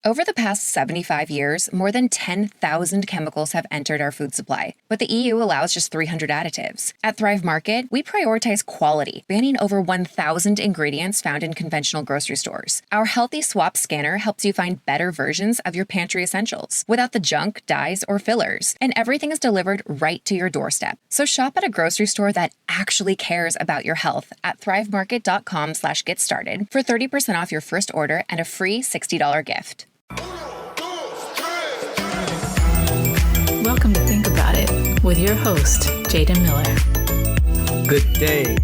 Over the past 75 years, more than 10,000 chemicals have entered our food supply, but the EU allows just 300 additives. At Thrive Market, we prioritize quality, banning over 1,000 ingredients found in conventional grocery stores. Our Healthy Swap scanner helps you find better versions of your pantry essentials without the junk, dyes, or fillers, and everything is delivered right to your doorstep. So shop at a grocery store that actually cares about your health at thrivemarket.com/get-started for 30% off your first order and a free $60 gift. Welcome to Think About It with your host, Jaden Miller. Good day,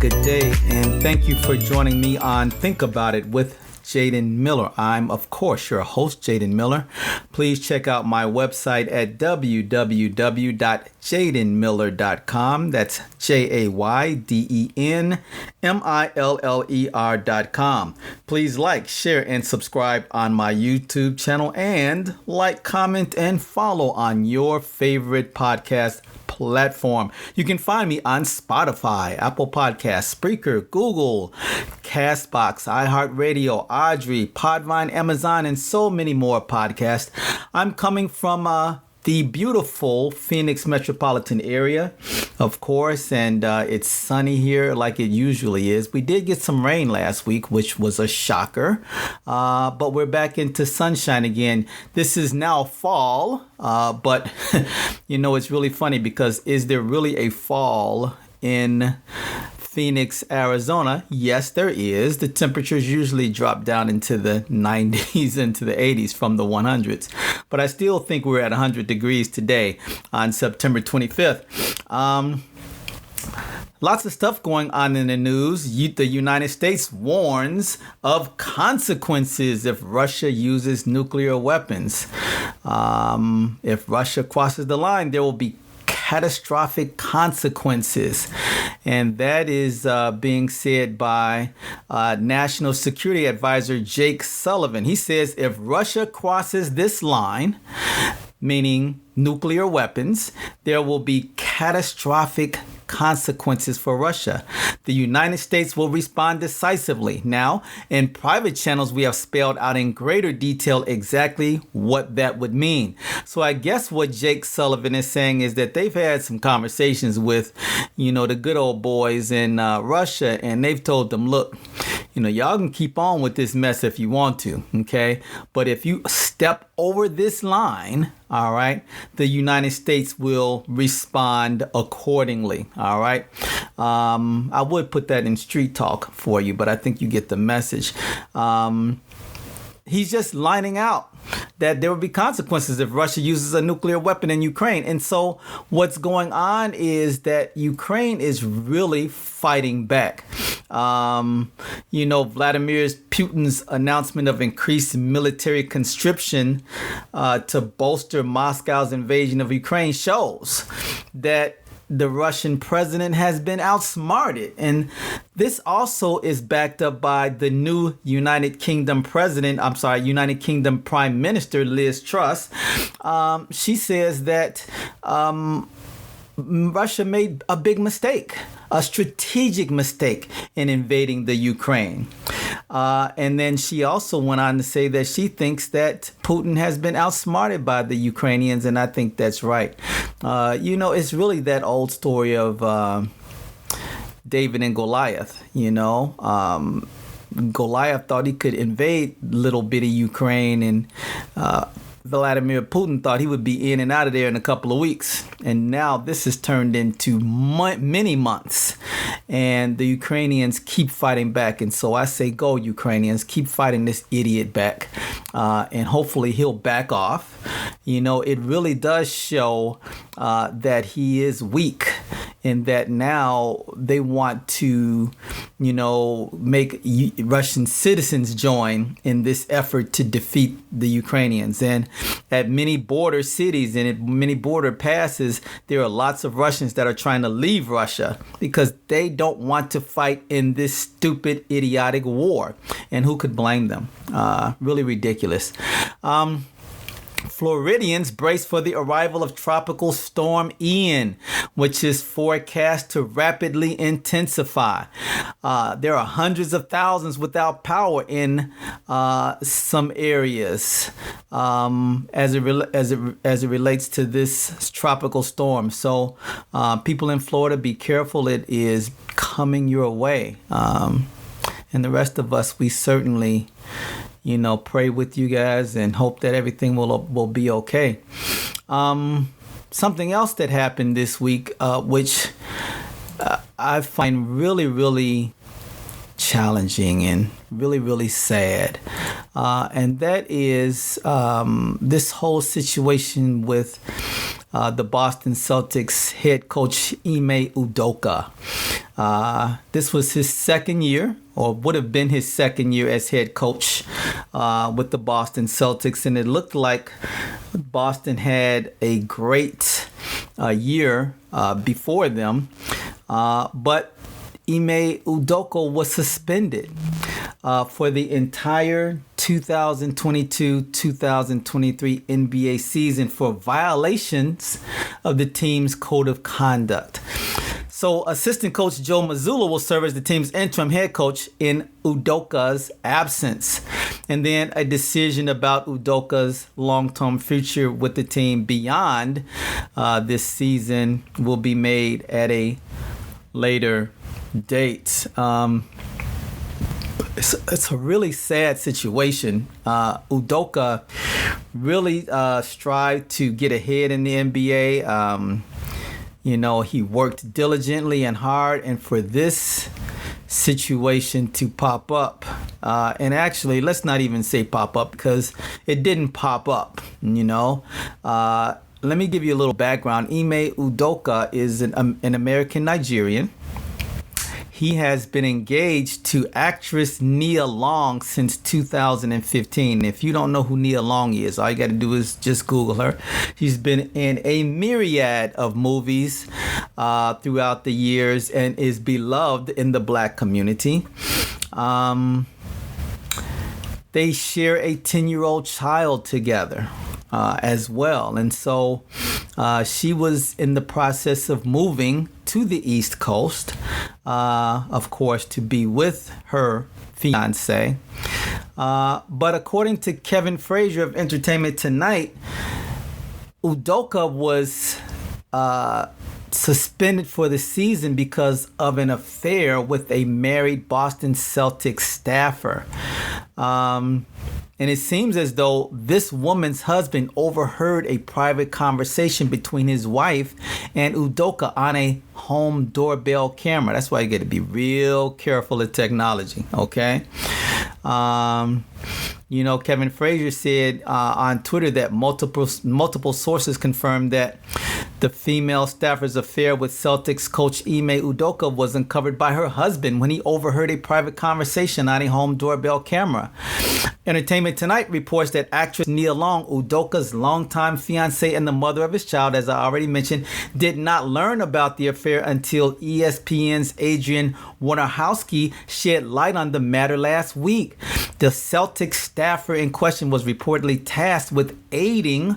and thank you for joining me on Think About It with Jaden Miller. I'm, of course, your host, Jaden Miller. Please check out my website at www.jadenmiller.com. That's JAYDENMILLER.com. Please like, share, and subscribe on my YouTube channel, and like, comment, and follow on your favorite podcast platform. You can find me on Spotify, Apple Podcasts, Spreaker, Google, Castbox, iHeartRadio, Audrey, Podvine, Amazon, and so many more podcasts. I'm coming from the beautiful Phoenix metropolitan area, of course, and it's sunny here like it usually is. We did get some rain last week, which was a shocker, but we're back into sunshine again. This is now fall, but you know, it's really funny because is there really a fall in Phoenix, Arizona? Yes, there is. The temperatures usually drop down into the 90s, into the 80s from the 100s. But I still think we're at 100 degrees today on September 25th. Lots of stuff going on in the news. The United States warns of consequences if Russia uses nuclear weapons. If Russia crosses the line, there will be catastrophic consequences. And that is being said by National Security Advisor Jake Sullivan. He says if Russia crosses this line, meaning nuclear weapons, there will be catastrophic consequences for Russia. The United States will respond decisively. Now, in private channels, we have spelled out in greater detail exactly what that would mean. So I guess what Jake Sullivan is saying is that they've had some conversations with, the good old boys in Russia, and they've told them, look, y'all can keep on with this mess if you want to, okay? But if you step over this line, all right, the United States will respond accordingly, all right? I would put that in street talk for you, but I think you get the message. He's just lining out that there will be consequences if Russia uses a nuclear weapon in Ukraine. And so what's going on is that Ukraine is really fighting back. Vladimir Putin's announcement of increased military conscription to bolster Moscow's invasion of Ukraine shows that the Russian president has been outsmarted. And this also is backed up by the new United Kingdom Prime Minister, Liz Truss. She says that Russia made a big mistake, a strategic mistake in invading the Ukraine. And then she also went on to say that she thinks that Putin has been outsmarted by the Ukrainians, and I think that's right. It's really that old story of David and Goliath, Goliath thought he could invade little bitty Ukraine, and Vladimir Putin thought he would be in and out of there in a couple of weeks. And now this has turned into many months. And the Ukrainians keep fighting back. And so I say, go Ukrainians, keep fighting this idiot back. And hopefully he'll back off. It really does show that he is weak, in that now they want to, make Russian citizens join in this effort to defeat the Ukrainians. And at many border cities and at many border passes, there are lots of Russians that are trying to leave Russia because they don't want to fight in this stupid, idiotic war. And who could blame them? Really ridiculous. Floridians brace for the arrival of Tropical Storm Ian. which is forecast to rapidly intensify. There are hundreds of thousands without power in some areas as it relates to this tropical storm. So people in Florida, be careful. It is coming your way. And the rest of us, we certainly, pray with you guys and hope that everything will be okay. Something else that happened this week, which I find really, really challenging and really, really sad. And that is this whole situation with the Boston Celtics head coach Ime Udoka. This was his second year, or would have been his second year as head coach with the Boston Celtics. And it looked like Boston had a great year before them. But Ime Udoka was suspended for the entire 2022-2023 NBA season for violations of the team's code of conduct. So assistant coach Joe Mazzulla will serve as the team's interim head coach in Udoka's absence. And then a decision about Udoka's long-term future with the team beyond this season will be made at a later date. It's a really sad situation. Udoka really strived to get ahead in the NBA. He worked diligently and hard, and for this situation to pop up, and actually, let's not even say pop up, because it didn't pop up, Let me give you a little background. Ime Udoka is an American Nigerian. He has been engaged to actress Nia Long since 2015. If you don't know who Nia Long is, all you got to do is just Google her. She's been in a myriad of movies throughout the years and is beloved in the Black community. They share a 10-year-old child together as well. And so she was in the process of moving to the East Coast, of course, to be with her fiance. But according to Kevin Frazier of Entertainment Tonight, Udoka was suspended for the season because of an affair with a married Boston Celtics staffer. And it seems as though this woman's husband overheard a private conversation between his wife and Udoka on a home doorbell camera. That's why you got to be real careful with technology, okay? Kevin Frazier said on Twitter that multiple sources confirmed that the female staffer's affair with Celtics coach Ime Udoka was uncovered by her husband when he overheard a private conversation on a home doorbell camera. Entertainment Tonight reports that actress Nia Long, Udoka's longtime fiancée and the mother of his child, as I already mentioned, did not learn about the affair until ESPN's Adrian Wojnarowski shed light on the matter last week. The Celtics staffer in question was reportedly tasked with aiding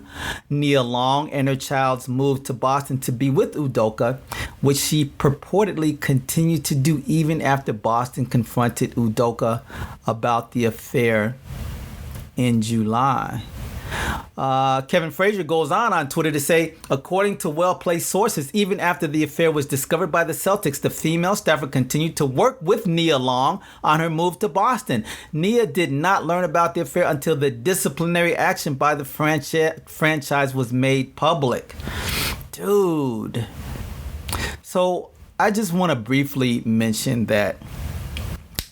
Nia Long and her child's move to Boston to be with Udoka, which she purportedly continued to do even after Boston confronted Udoka about the affair in July. Kevin Frazier goes on Twitter to say, according to well-placed sources, even after the affair was discovered by the Celtics, the female staffer continued to work with Nia Long on her move to Boston. Nia did not learn about the affair until the disciplinary action by the franchise was made public. Dude. So I just want to briefly mention that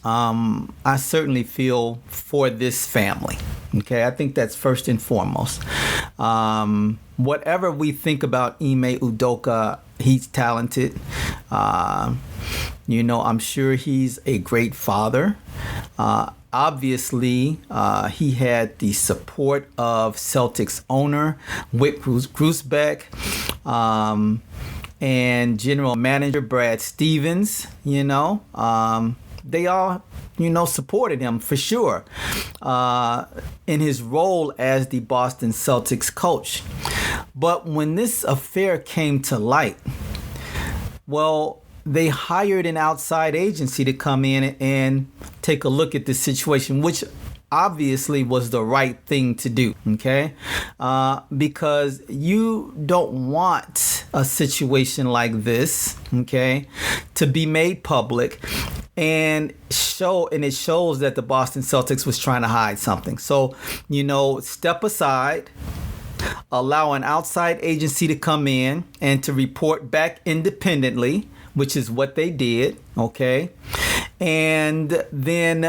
I certainly feel for this family. Okay, I think that's first and foremost. Whatever we think about Ime Udoka, he's talented. I'm sure he's a great father. Obviously, he had the support of Celtics owner Wyc Grousbeck and general manager Brad Stevens. They all, supported him for sure in his role as the Boston Celtics coach. But when this affair came to light, Well, they hired an outside agency to come in and take a look at the situation, which obviously was the right thing to do, okay? Because you don't want a situation like this, okay, to be made public and it shows that the Boston Celtics was trying to hide something. So, step aside, allow an outside agency to come in and to report back independently, which is what they did, okay? And then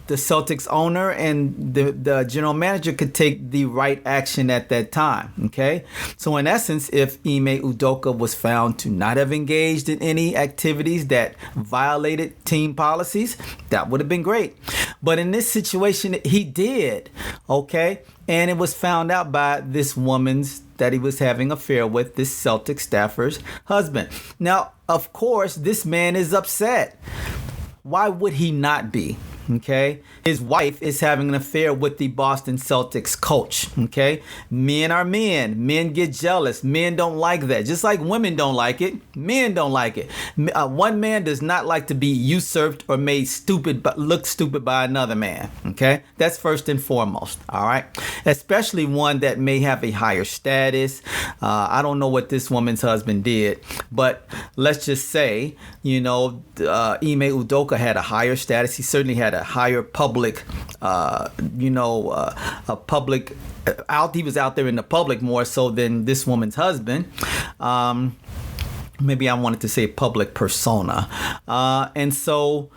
the Celtics owner and the general manager could take the right action at that time, okay? So in essence, if Ime Udoka was found to not have engaged in any activities that violated team policies, that would have been great. But in this situation, he did, okay? And it was found out by this woman's that he was having an affair with, this Celtic staffer's husband. Now, of course, this man is upset. Why would he not be? Okay, his wife is having an affair with the Boston Celtics coach. Okay, men are men. Men get jealous. Men don't like that. Just like women don't like it, men don't like it. One man does not like to be usurped or made stupid, but look stupid by another man. Okay, that's first and foremost. All right, especially one that may have a higher status. I don't know what this woman's husband did, but let's just say, Ime Udoka had a higher status. He certainly had a higher public, a public he was out there in the public more so than this woman's husband. Maybe I wanted to say public persona. And so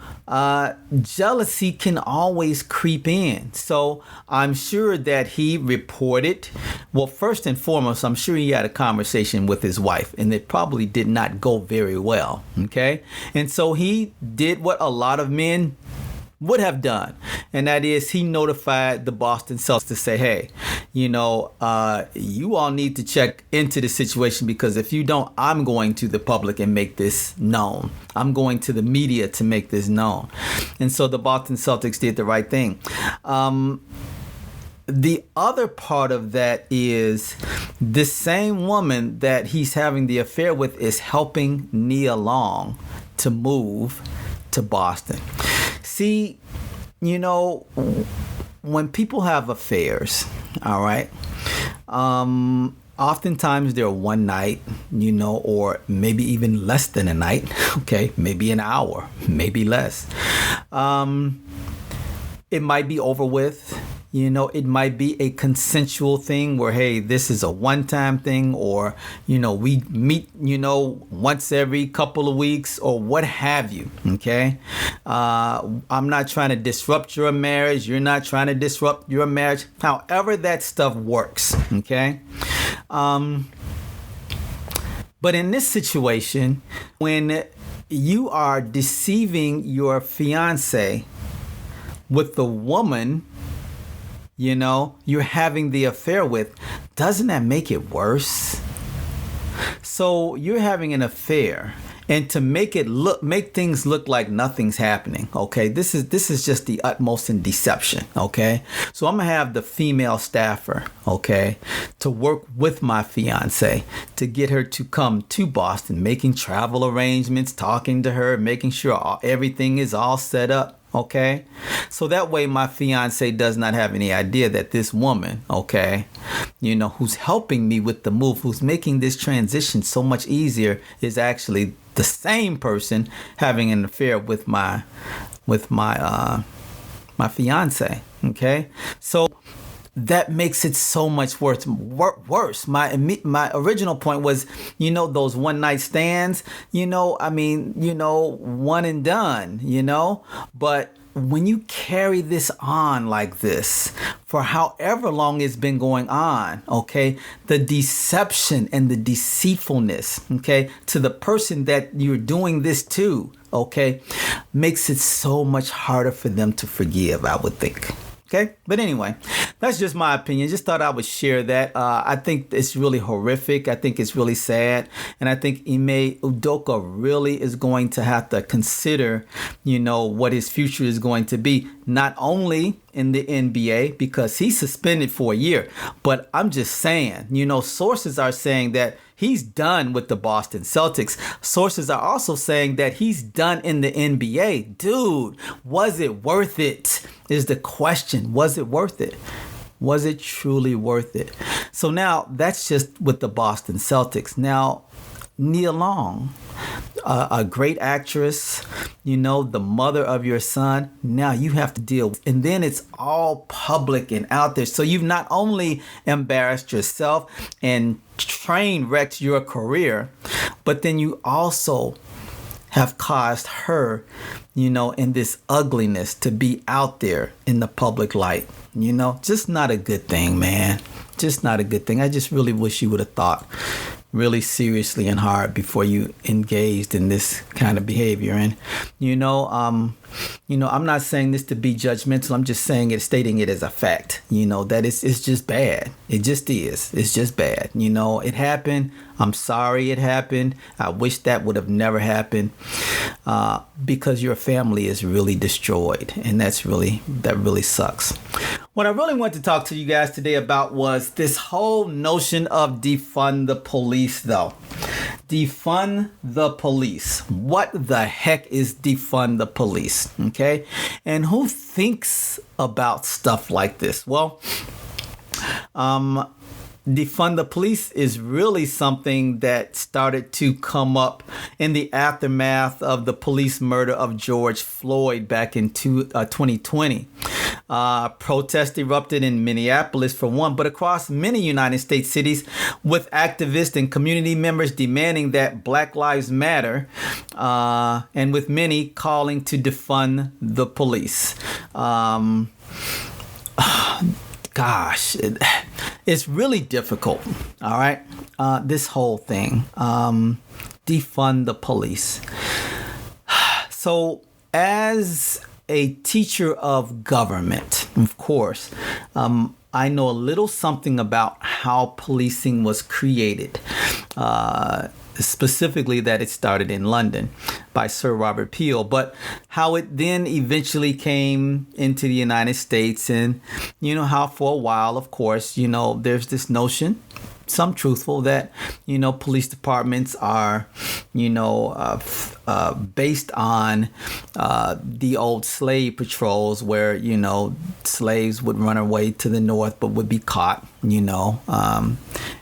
jealousy can always creep in. So I'm sure that he reported. Well, first and foremost, I'm sure he had a conversation with his wife, and it probably did not go very well. Okay. And so he did what a lot of men would have done, and that is he notified the Boston Celtics to say, hey, you all need to check into the situation, because if you don't, I'm going to the public and make this known. I'm going to the media to make this known. And so the Boston Celtics did the right thing. The other part of that is this same woman that he's having the affair with is helping Nia Long to move to Boston. See, when people have affairs, all right, oftentimes they're one night, or maybe even less than a night, okay, maybe an hour, maybe less. It might be over with. It might be a consensual thing where, hey, this is a one-time thing, or, we meet, once every couple of weeks or what have you. Okay. I'm not trying to disrupt your marriage. You're not trying to disrupt your marriage. However that stuff works. Okay. But in this situation, when you are deceiving your fiance with the woman you're having the affair with, doesn't that make it worse? So you're having an affair, and to make things look like nothing's happening. Okay, this is just the utmost in deception. Okay, so I'm gonna have the female staffer, okay, to work with my fiance to get her to come to Boston, making travel arrangements, talking to her, making sure everything is all set up. Okay, so that way my fiance does not have any idea that this woman, okay, who's helping me with the move, who's making this transition so much easier, is actually the same person having an affair with my fiance. Okay, so that makes it so much worse. My original point was, those one night stands, one and done, but when you carry this on like this for however long it's been going on, okay, the deception and the deceitfulness, okay, to the person that you're doing this to, okay, makes it so much harder for them to forgive, I would think. Okay, but anyway, that's just my opinion. Just thought I would share that. I think it's really horrific. I think it's really sad. And I think Ime Udoka really is going to have to consider, what his future is going to be, not only in the NBA because he's suspended for a year, but I'm just saying, sources are saying that he's done with the Boston Celtics. Sources are also saying that he's done in the NBA. Dude, was it worth it? Is the question. Was it worth it? Was it truly worth it? So now that's just with the Boston Celtics. Now, Nia Long, a great actress, the mother of your son. Now you have to deal with, and then it's all public and out there. So you've not only embarrassed yourself and train wrecked your career, but then you also have caused her, in this ugliness to be out there in the public light. Just not a good thing, man. Just not a good thing. I just really wish you would have thought really seriously and hard before you engaged in this kind of behavior. And, I'm not saying this to be judgmental. I'm just stating it as a fact, that it's just bad. It just is. It's just bad. It happened. I'm sorry it happened. I wish that would have never happened because your family is really destroyed. And that really sucks. What I really want to talk to you guys today about was this whole notion of defund the police, though. Defund the police. What the heck is defund the police? Okay. And who thinks about stuff like this? Well, defund the police is really something that started to come up in the aftermath of the police murder of George Floyd back in 2020. Protests erupted in Minneapolis for one, but across many United States cities with activists and community members demanding that Black Lives Matter, and with many calling to defund the police. Gosh, it's really difficult. All right. This whole thing, defund the police. So as a teacher of government, of course, I know a little something about how policing was created. Specifically that it started in London by Sir Robert Peel, but how it then eventually came into the United States, and how for a while, of course, there's this notion, some truthful, that police departments are based on the old slave patrols where slaves would run away to the north but would be caught,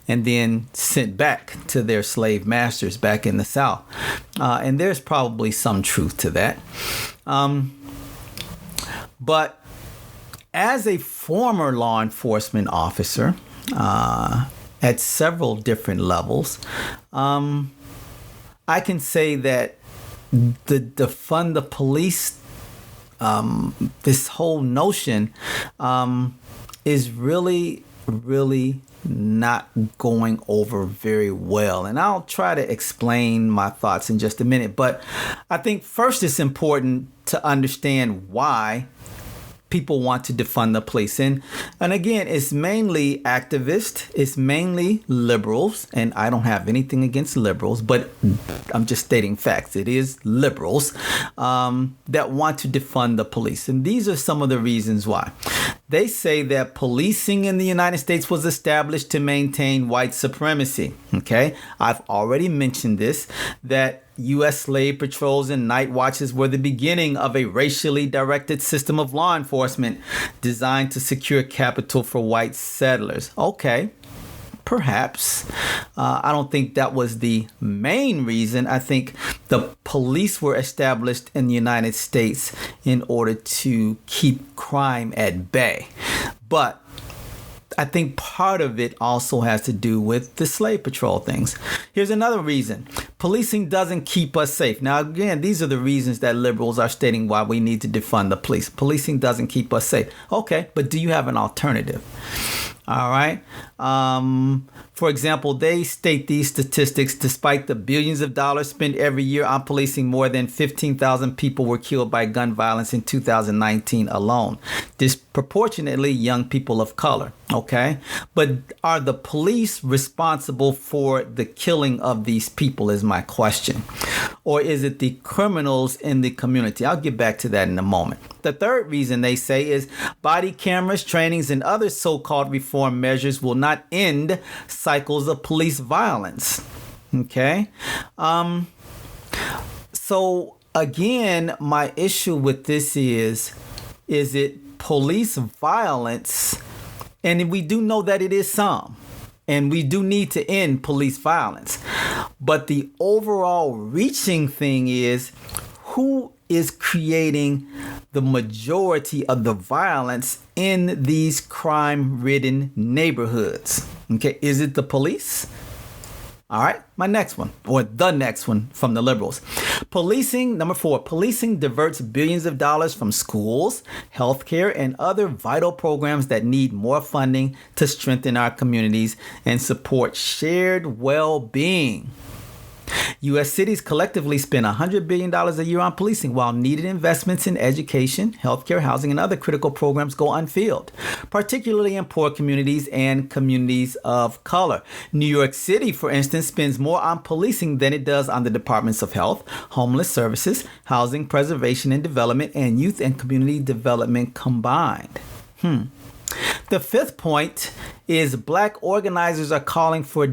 and then sent back to their slave masters back in the South. And there's probably some truth to that. But as a former law enforcement officer at several different levels, I can say that the defund the police, this whole notion is really not going over very well. And I'll try to explain my thoughts in just a minute. But I think first it's important to understand why people want to defund the police. And again, it's mainly activists, it's mainly liberals, and I don't have anything against liberals, but I'm just stating facts. It is liberals that want to defund the police. And these are some of the reasons why. They say that policing in the United States was established to maintain white supremacy. Okay, I've already mentioned this, that U.S. slave patrols and night watches were the beginning of a racially directed system of law enforcement designed to secure capital for white settlers. Okay, perhaps. I don't think that was the main reason. I think the police were established in the United States in order to keep crime at bay. But I think part of it also has to do with the slave patrol things. Here's another reason. Policing doesn't keep us safe. Now, again, these are the reasons that liberals are stating why we need to defund the police. Policing doesn't keep us safe. Okay, but do you have an alternative? All right. For example, they state these statistics: despite the billions of dollars spent every year on policing, more than 15,000 people were killed by gun violence in 2019 alone, disproportionately young people of color. Okay, but are the police responsible for the killing of these people is my question. Or is it the criminals in the community? I'll get back to that in a moment. The third reason they say is body cameras, trainings, and other so-called reform measures will not end cycles of police violence. Okay. So again, my issue with this is it police violence? And we do know that it is some. And we do need to end police violence. But the overall reaching thing is, who is creating the majority of the violence in these crime-ridden neighborhoods? Okay, is it the police? All right, my next one, or the next one from the liberals. Policing, number 4, policing diverts billions of dollars from schools, healthcare, and other vital programs that need more funding to strengthen our communities and support shared well-being. U.S. cities collectively spend $100 billion a year on policing, while needed investments in education, healthcare, housing, and other critical programs go unfilled, particularly in poor communities and communities of color. New York City, for instance, spends more on policing than it does on the departments of health, homeless services, housing, preservation and development, and youth and community development combined. The fifth point is black organizers are calling for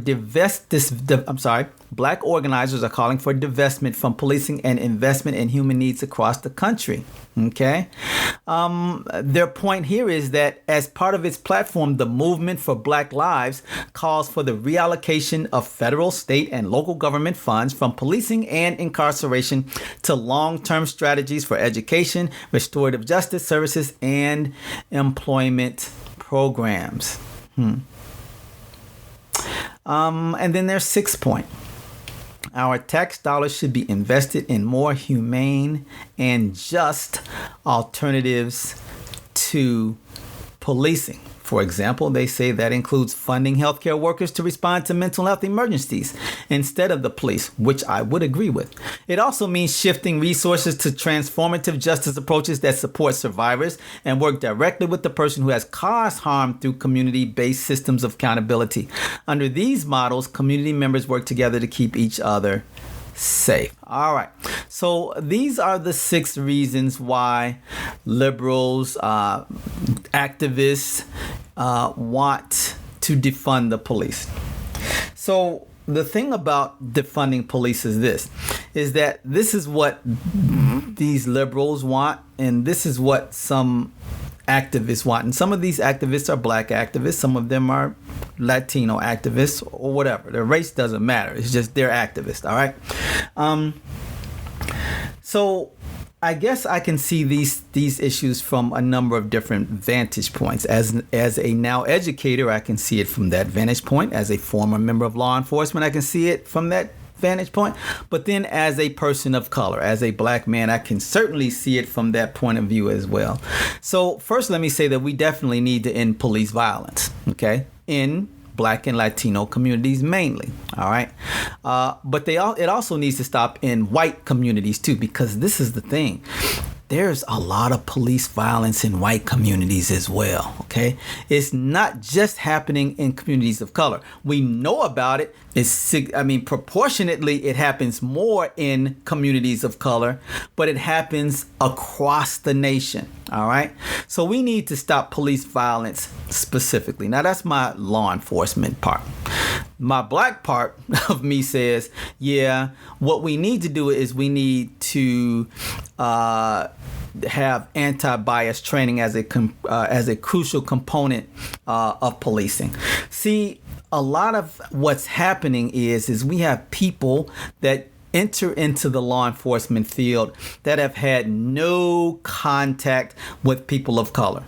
Black organizers are calling for divestment from policing and investment in human needs across the country. Okay. Their point here is that as part of its platform, the Movement for Black Lives calls for the reallocation of federal, state, and local government funds from policing and incarceration to long-term strategies for education, restorative justice services, and employment programs. And then their sixth point. Our tax dollars should be invested in more humane and just alternatives to policing. For example, they say that includes funding healthcare workers to respond to mental health emergencies instead of the police, which I would agree with. It also means shifting resources to transformative justice approaches that support survivors and work directly with the person who has caused harm through community-based systems of accountability. Under these models, community members work together to keep each other safe. All right. So these are the 6 reasons why liberals, activists want to defund the police. So the thing about defunding police is that this is what these liberals want, and this is what some activists want. And some of these activists are black activists. Some of them are Latino activists or whatever. Their race doesn't matter. It's just they're activists. All right. So I guess I can see these issues from a number of different vantage points. As a now educator, I can see it from that vantage point. As a former member of law enforcement, I can see it from that vantage point. But then as a person of color, as a black man, I can certainly see it from that point of view as well. So first, let me say that we definitely need to end police violence, okay, in black and Latino communities mainly. All right. But it also needs to stop in white communities too, because this is the thing. There's a lot of police violence in white communities as well. Okay. It's not just happening in communities of color. We know about it. Proportionately, it happens more in communities of color, but it happens across the nation. All right. So we need to stop police violence specifically. Now, that's my law enforcement part. My black part of me says, yeah, what we need to do is we need to have anti-bias training as a crucial component of policing. See, a lot of what's happening is we have people that enter into the law enforcement field that have had no contact with people of color.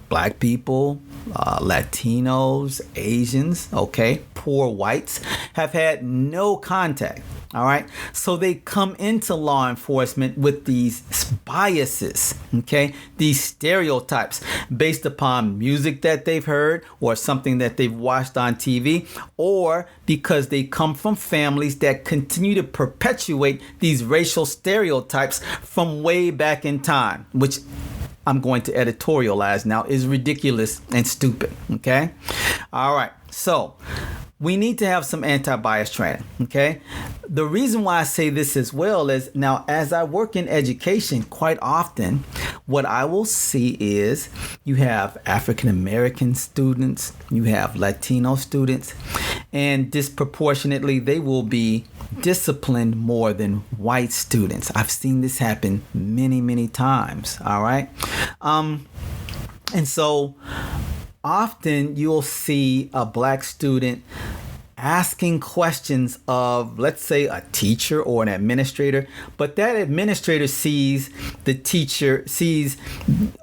Black people, Latinos, Asians, okay, poor whites have had no contact. All right. So they come into law enforcement with these biases, okay? These stereotypes based upon music that they've heard or something that they've watched on TV, or because they come from families that continue to perpetuate these racial stereotypes from way back in time, which I'm going to editorialize now is ridiculous and stupid. Okay. All right. So we need to have some anti-bias training. Okay. The reason why I say this as well is now, as I work in education, quite often what I will see is you have African American students, you have Latino students, and disproportionately they will be disciplined more than white students. I've seen this happen many, many times. All right. And so often you'll see a black student asking questions of, let's say, a teacher or an administrator, but that administrator sees the teacher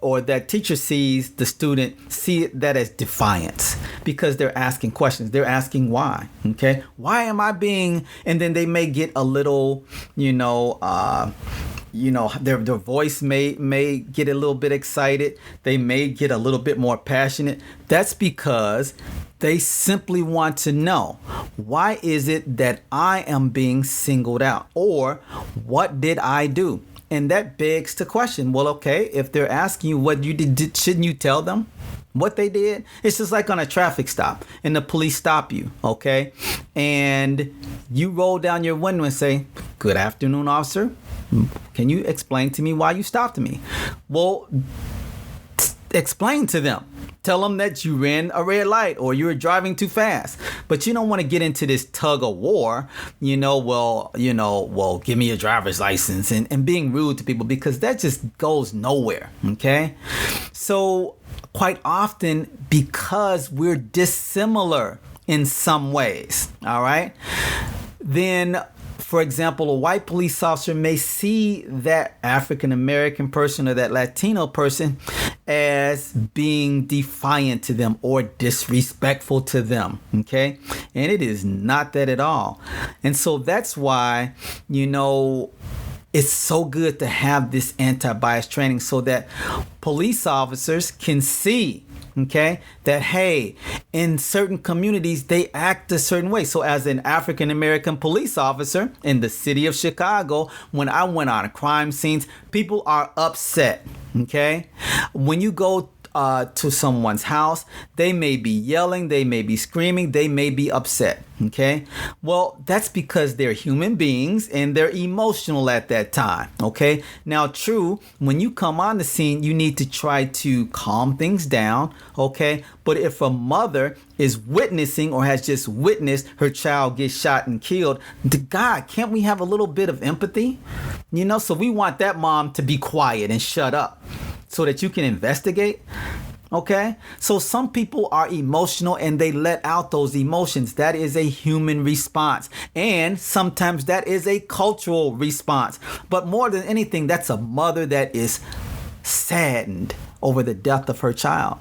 or that teacher sees the student see that as defiance because they're asking questions. They're asking why. Okay, why am I being? And then they may get a little, their voice may get a little bit excited. They may get a little bit more passionate. That's because they simply want to know, why is it that I am being singled out? Or what did I do? And that begs the question, well, okay, if they're asking you what you did, shouldn't you tell them what they did? It's just like on a traffic stop and the police stop you, okay? And you roll down your window and say, "Good afternoon, officer. Can you explain to me why you stopped me?" Well, explain to them. Tell them that you ran a red light or you were driving too fast. But you don't want to get into this tug of war, well, give me your driver's license and being rude to people, because that just goes nowhere. Okay. So quite often, because we're dissimilar in some ways, all right, then, for example, a white police officer may see that African American person or that Latino person as being defiant to them or disrespectful to them. Okay. And it is not that at all. And so that's why, it's so good to have this anti-bias training so that police officers can see, okay, that, hey, in certain communities, they act a certain way. So as an African-American police officer in the city of Chicago, when I went on crime scenes, people are upset, okay? When you go to someone's house, they may be yelling, they may be screaming, they may be upset, okay? Well, that's because they're human beings and they're emotional at that time, okay? Now, true, when you come on the scene, you need to try to calm things down, okay? But if a mother is witnessing or has just witnessed her child get shot and killed, God, can't we have a little bit of empathy? So we want that mom to be quiet and shut up so that you can investigate. Okay. So some people are emotional and they let out those emotions. That is a human response. And sometimes that is a cultural response. But more than anything, that's a mother that is saddened over the death of her child.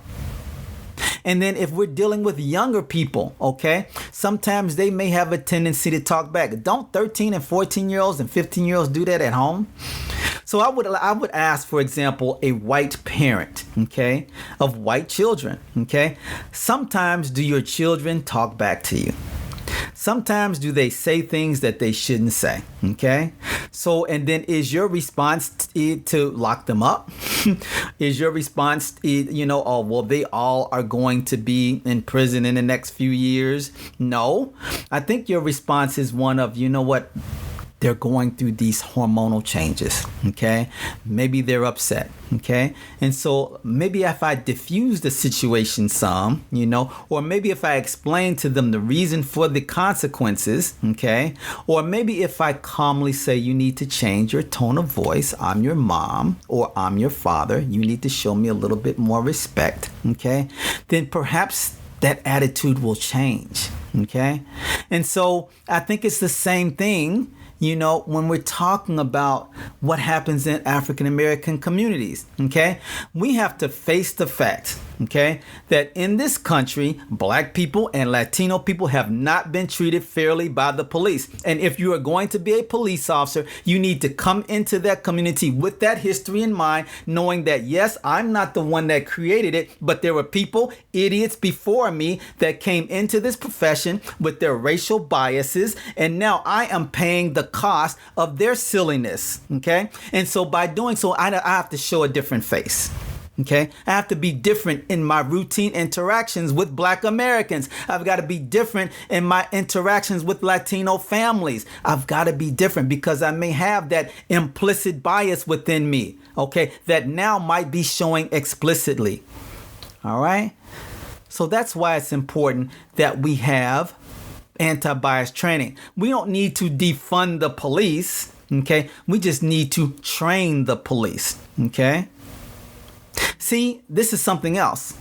And then if we're dealing with younger people, okay, sometimes they may have a tendency to talk back. Don't 13 and 14-year-olds and 15-year-olds do that at home? So I would ask, for example, a white parent, okay, of white children, okay, sometimes do your children talk back to you? Sometimes do they say things that they shouldn't say? Okay. So, and then is your response to lock them up? Is your response, oh, well, they all are going to be in prison in the next few years? No. I think your response is one of, you know what? They're going through these hormonal changes, okay? Maybe they're upset, okay? And so maybe if I diffuse the situation some, or maybe if I explain to them the reason for the consequences, okay? Or maybe if I calmly say, you need to change your tone of voice. I'm your mom or I'm your father. You need to show me a little bit more respect, okay? Then perhaps that attitude will change, okay? And so I think it's the same thing, when we're talking about what happens in African American communities, okay? We have to face the fact okay, that in this country, black people and Latino people have not been treated fairly by the police. And if you are going to be a police officer, you need to come into that community with that history in mind, knowing that, yes, I'm not the one that created it, but there were people, idiots before me that came into this profession with their racial biases, and now I am paying the cost of their silliness, okay? And so by doing so, I have to show a different face. Okay, I have to be different in my routine interactions with Black Americans. I've got to be different in my interactions with Latino families. I've got to be different because I may have that implicit bias within me, okay, that now might be showing explicitly. All right. So that's why it's important that we have anti-bias training. We don't need to defund the police. Okay. We just need to train the police. Okay. See, this is something else.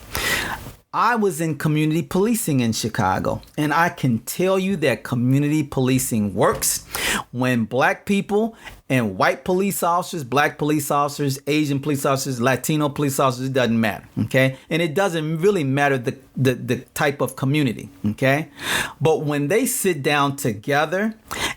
I was in community policing in Chicago, and I can tell you that community policing works when Black people and white police officers, Black police officers, Asian police officers, Latino police officers, it doesn't matter, okay? And it doesn't really matter the type of community, okay? But when they sit down together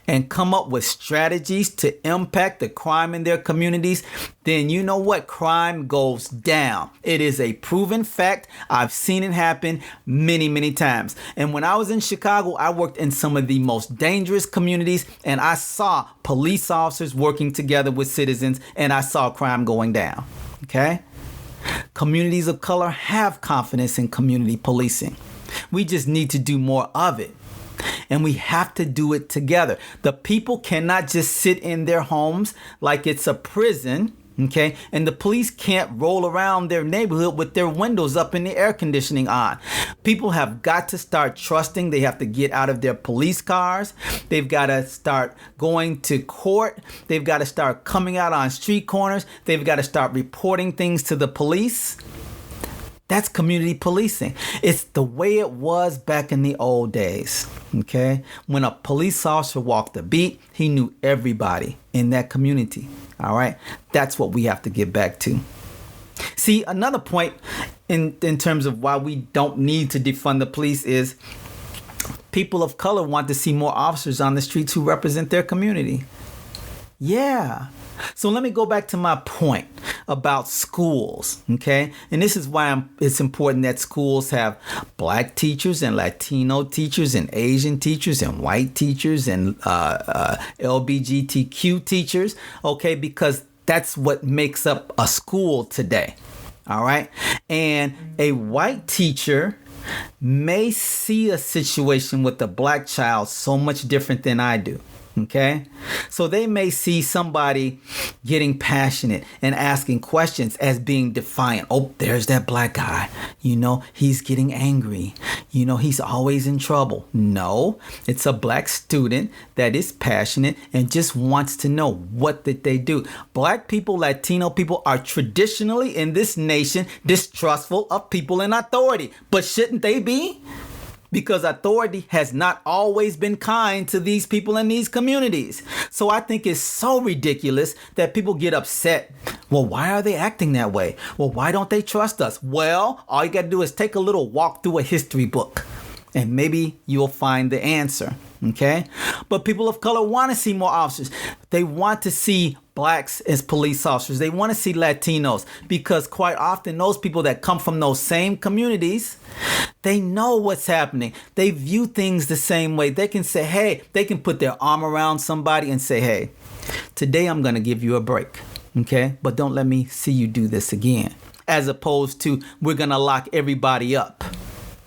and come up with strategies to impact the crime in their communities, then you know what? Crime goes down. It is a proven fact. I've seen it happen many, many times. And when I was in Chicago, I worked in some of the most dangerous communities, and I saw police officers working together with citizens, and I saw crime going down. Okay? Communities of color have confidence in community policing. We just need to do more of it. And we have to do it together. The people cannot just sit in their homes like it's a prison, okay? And the police can't roll around their neighborhood with their windows up and the air conditioning on. People have got to start trusting. They have to get out of their police cars. They've got to start going to court. They've got to start coming out on street corners. They've got to start reporting things to the police. That's community policing. It's the way it was back in the old days, okay? When a police officer walked the beat, he knew everybody in that community, all right? That's what we have to get back to. See, another point in terms of why we don't need to defund the police is people of color want to see more officers on the streets who represent their community. Yeah. So let me go back to my point about schools, okay? And this is why it's important that schools have Black teachers and Latino teachers and Asian teachers and white teachers and LGBTQ teachers, okay? Because that's what makes up a school today, all right? And a white teacher may see a situation with a Black child so much different than I do. Okay, so they may see somebody getting passionate and asking questions as being defiant. Oh, there's that Black guy. You know, he's getting angry. You know, he's always in trouble. No, it's a Black student that is passionate and just wants to know what did they do. Black people, Latino people are traditionally in this nation distrustful of people in authority. But shouldn't they be? Because authority has not always been kind to these people in these communities. So I think it's so ridiculous that people get upset. Well, why are they acting that way? Well, why don't they trust us? Well, all you got to do is take a little walk through a history book, and maybe you'll find the answer. Okay? But people of color want to see more officers. They want to see Blacks as police officers. They want to see Latinos, because quite often those people that come from those same communities, they know what's happening. They view things the same way. They can say, hey, they can put their arm around somebody and say, hey, today I'm going to give you a break. Okay? But don't let me see you do this again. As opposed to, we're going to lock everybody up.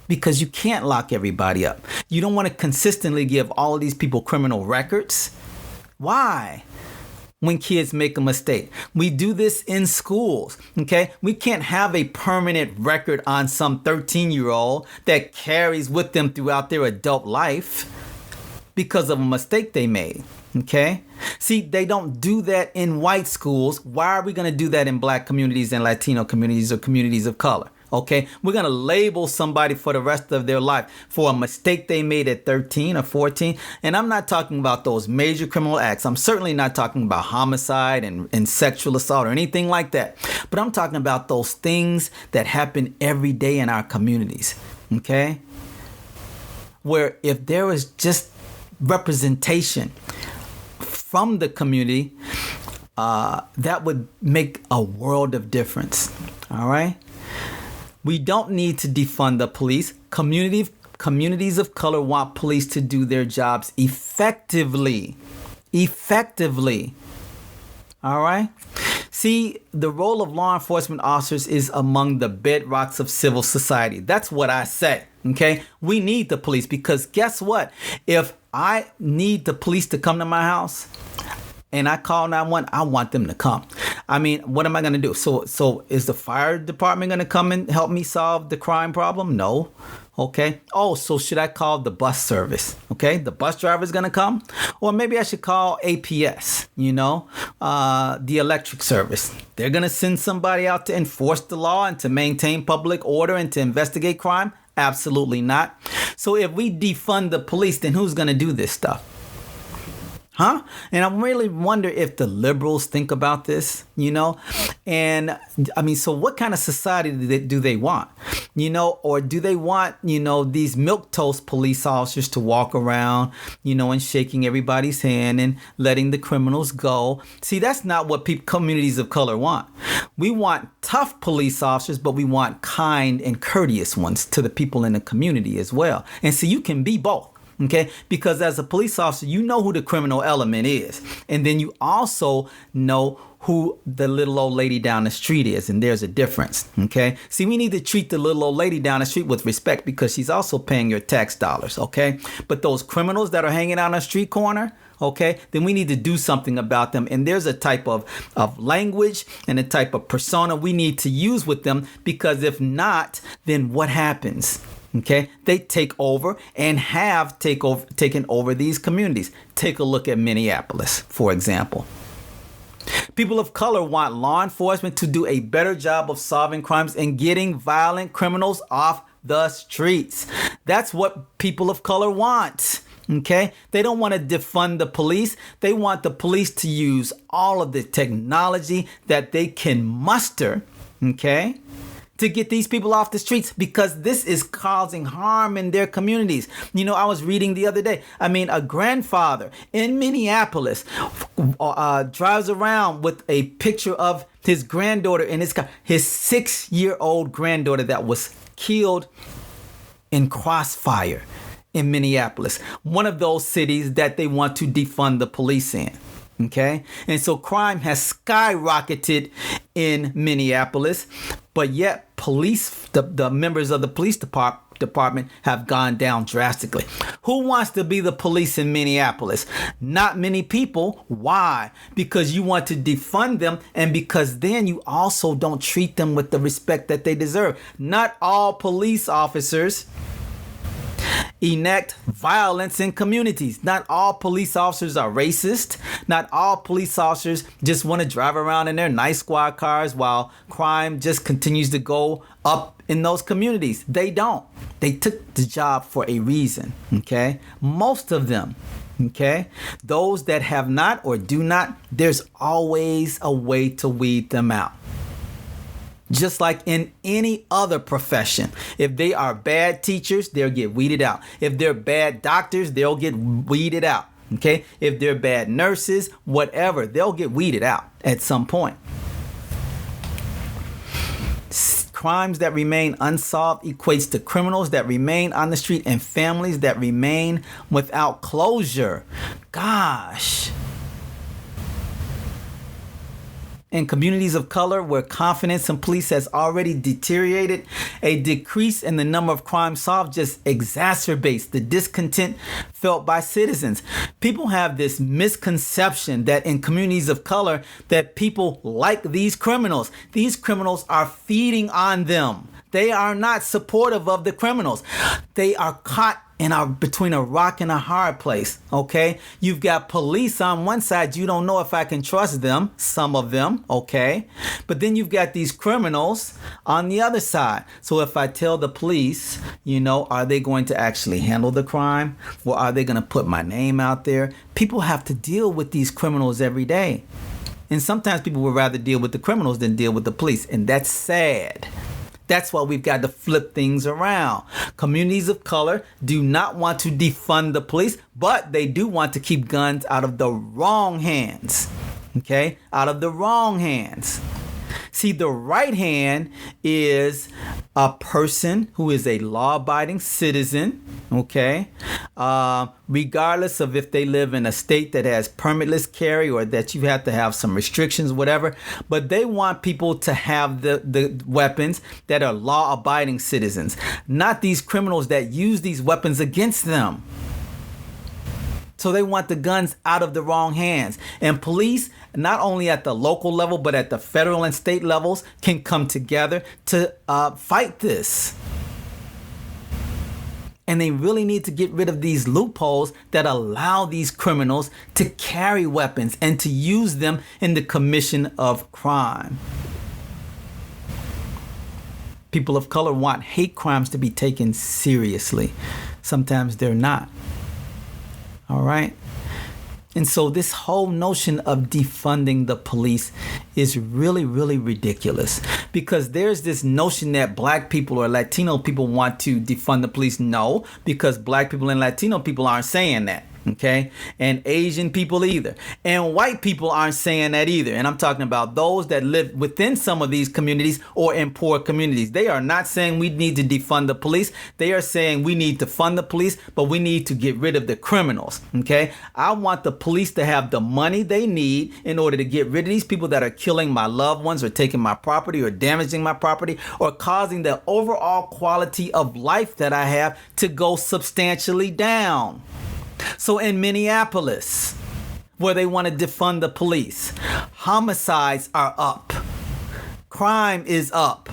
Because you can't lock everybody up. You don't want to consistently give all of these people criminal records. Why? When kids make a mistake. We do this in schools, okay? We can't have a permanent record on some 13-year-old that carries with them throughout their adult life because of a mistake they made, okay? See, they don't do that in white schools. Why are we going to do that in Black communities and Latino communities or communities of color? Okay, we're going to label somebody for the rest of their life for a mistake they made at 13 or 14. And I'm not talking about those major criminal acts. I'm certainly not talking about homicide and sexual assault or anything like that. But I'm talking about those things that happen every day in our communities. Okay, where if there was just representation from the community, that would make a world of difference. All right. We don't need to defund the police. Communities of color want police to do their jobs effectively. All right. See, the role of law enforcement officers is among the bedrocks of civil society. That's what I say. Okay. We need the police because guess what? If I need the police to come to my house and I call 911, I want them to come. I mean, what am I going to do? So is the fire department going to come and help me solve the crime problem? No. Okay. Oh, so should I call the bus service? Okay. The bus driver is going to come. Or maybe I should call APS, the electric service. They're going to send somebody out to enforce the law and to maintain public order and to investigate crime? Absolutely not. So if we defund the police, then who's going to do this stuff? Huh? And I really wonder if the liberals think about this, and I mean, so what kind of society do they want, or do they want, these milquetoast police officers to walk around, and shaking everybody's hand and letting the criminals go? See, that's not what communities of color want. We want tough police officers, but we want kind and courteous ones to the people in the community as well. And so you can be both. Okay, because as a police officer, you know who the criminal element is. And then you also know who the little old lady down the street is. And there's a difference. Okay, see, we need to treat the little old lady down the street with respect because she's also paying your tax dollars. Okay, but those criminals that are hanging out on the street corner, okay, then we need to do something about them. And there's a type of language and a type of persona we need to use with them, because if not, then what happens? Okay, they take over and have taken over these communities. Take a look at Minneapolis, for example. People of color want law enforcement to do a better job of solving crimes and getting violent criminals off the streets. That's what people of color want. Okay, they don't want to defund the police. They want the police to use all of the technology that they can muster. Okay, to get these people off the streets, because this is causing harm in their communities. I was reading the other day, a grandfather in Minneapolis drives around with a picture of his granddaughter in his car, his 6-year-old granddaughter that was killed in Crossfire in Minneapolis, one of those cities that they want to defund the police in. Okay, and so crime has skyrocketed in Minneapolis, but yet the members of the police department have gone down drastically. Who wants to be the police in Minneapolis? Not many people. Why? Because you want to defund them, and because then you also don't treat them with the respect that they deserve. Not all police officers enact violence in communities. Not all police officers are racist. Not all police officers just want to drive around in their nice squad cars while crime just continues to go up in those communities. They don't. They took the job for a reason. Okay? Most of them. Okay? Those that have not or do not, there's always a way to weed them out. Just like in any other profession. If they are bad teachers, they'll get weeded out. If they're bad doctors, they'll get weeded out. Okay? If they're bad nurses, whatever, they'll get weeded out at some point. Crimes that remain unsolved equates to criminals that remain on the street and families that remain without closure. Gosh. In communities of color where confidence in police has already deteriorated, a decrease in the number of crimes solved just exacerbates the discontent felt by citizens. People have this misconception that in communities of color that people like these criminals. These criminals are feeding on them. They are not supportive of the criminals. They are caught between a rock and a hard place, okay? You've got police on one side. You don't know if I can trust them, some of them, okay? But then you've got these criminals on the other side. So if I tell the police, are they going to actually handle the crime? Or are they going to put my name out there? People have to deal with these criminals every day. And sometimes people would rather deal with the criminals than deal with the police. And that's sad. That's why we've got to flip things around. Communities of color do not want to defund the police, but they do want to keep guns out of the wrong hands. Okay? Out of the wrong hands. See, the right hand is a person who is a law-abiding citizen, okay? Regardless of if they live in a state that has permitless carry or that you have to have some restrictions, whatever. But they want people to have the weapons that are law-abiding citizens, not these criminals that use these weapons against them. So they want the guns out of the wrong hands. And police, not only at the local level, but at the federal and state levels, can come together to fight this. And they really need to get rid of these loopholes that allow these criminals to carry weapons and to use them in the commission of crime. People of color want hate crimes to be taken seriously. Sometimes they're not. All right. And so this whole notion of defunding the police is really, really ridiculous, because there's this notion that black people or Latino people want to defund the police. No, because black people and Latino people aren't saying that. Okay. And Asian people either. And white people aren't saying that either. And I'm talking about those that live within some of these communities or in poor communities. They are not saying we need to defund the police. They are saying we need to fund the police, but we need to get rid of the criminals. Okay. I want the police to have the money they need in order to get rid of these people that are killing my loved ones or taking my property or damaging my property or causing the overall quality of life that I have to go substantially down. So in Minneapolis, where they want to defund the police, homicides are up. Crime is up.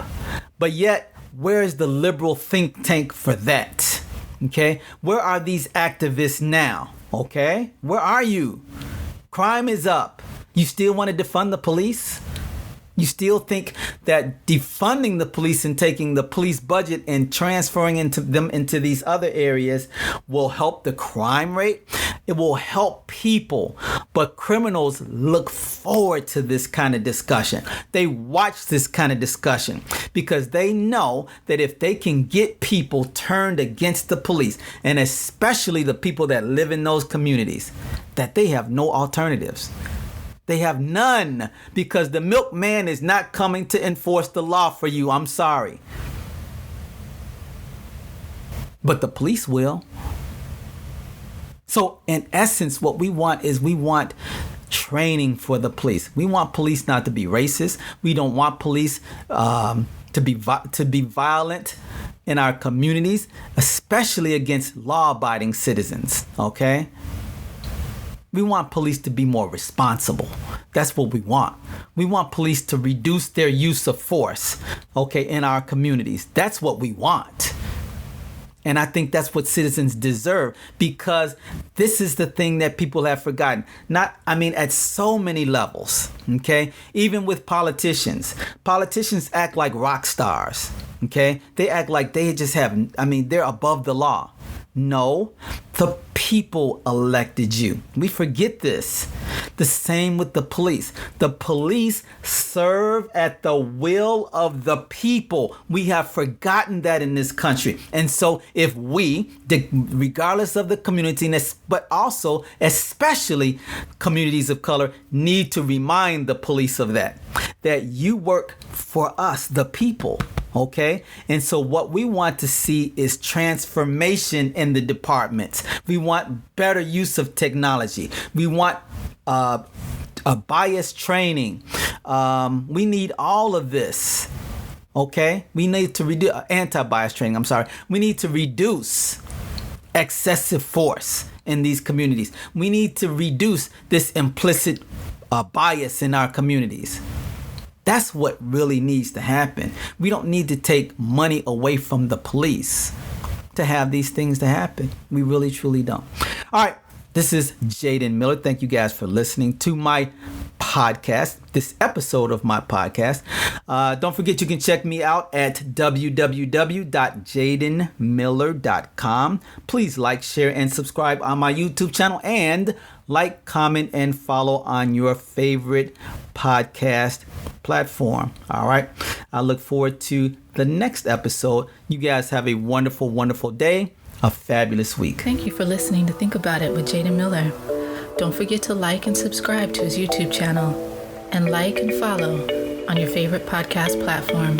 But yet, where is the liberal think tank for that? Okay? Where are these activists now? Okay? Where are you? Crime is up. You still want to defund the police? You still think that defunding the police and taking the police budget and transferring them into these other areas will help the crime rate? It will help people, but criminals look forward to this kind of discussion. They watch this kind of discussion because they know that if they can get people turned against the police, and especially the people that live in those communities, that they have no alternatives. They have none, because the milkman is not coming to enforce the law for you. I'm sorry. But the police will. So in essence, what we want is training for the police. We want police not to be racist. We don't want police to be violent in our communities, especially against law-abiding citizens. Okay? We want police to be more responsible. That's what we want. We want police to reduce their use of force, okay, in our communities. That's what we want. And I think that's what citizens deserve, because this is the thing that people have forgotten. At so many levels, okay? Even with politicians. Politicians act like rock stars, okay? They act like they just they're above the law. No, the people elected you. We forget this. The same with the police. The police serve at the will of the people. We have forgotten that in this country. And so if we, regardless of the community, but also especially communities of color, need to remind the police of that you work for us, the people. Okay. And so what we want to see is transformation in the departments. We want better use of technology. We want a bias training. We need all of this. Okay. We need to reduce anti-bias training. I'm sorry. We need to reduce excessive force in these communities. We need to reduce this implicit bias in our communities. That's what really needs to happen. We don't need to take money away from the police to have these things to happen. We really, truly don't. All right. This is Jaden Miller. Thank you guys for listening to my podcast, this episode of my podcast. Don't forget you can check me out at www.jadenmiller.com. Please like, share, and subscribe on my YouTube channel, and like, comment, and follow on your favorite podcast platform. All right. I look forward to the next episode. You guys have a wonderful, wonderful day. A fabulous week. Thank you for listening to Think About It with Jaden Miller. Don't forget to like and subscribe to his YouTube channel, and like and follow on your favorite podcast platform.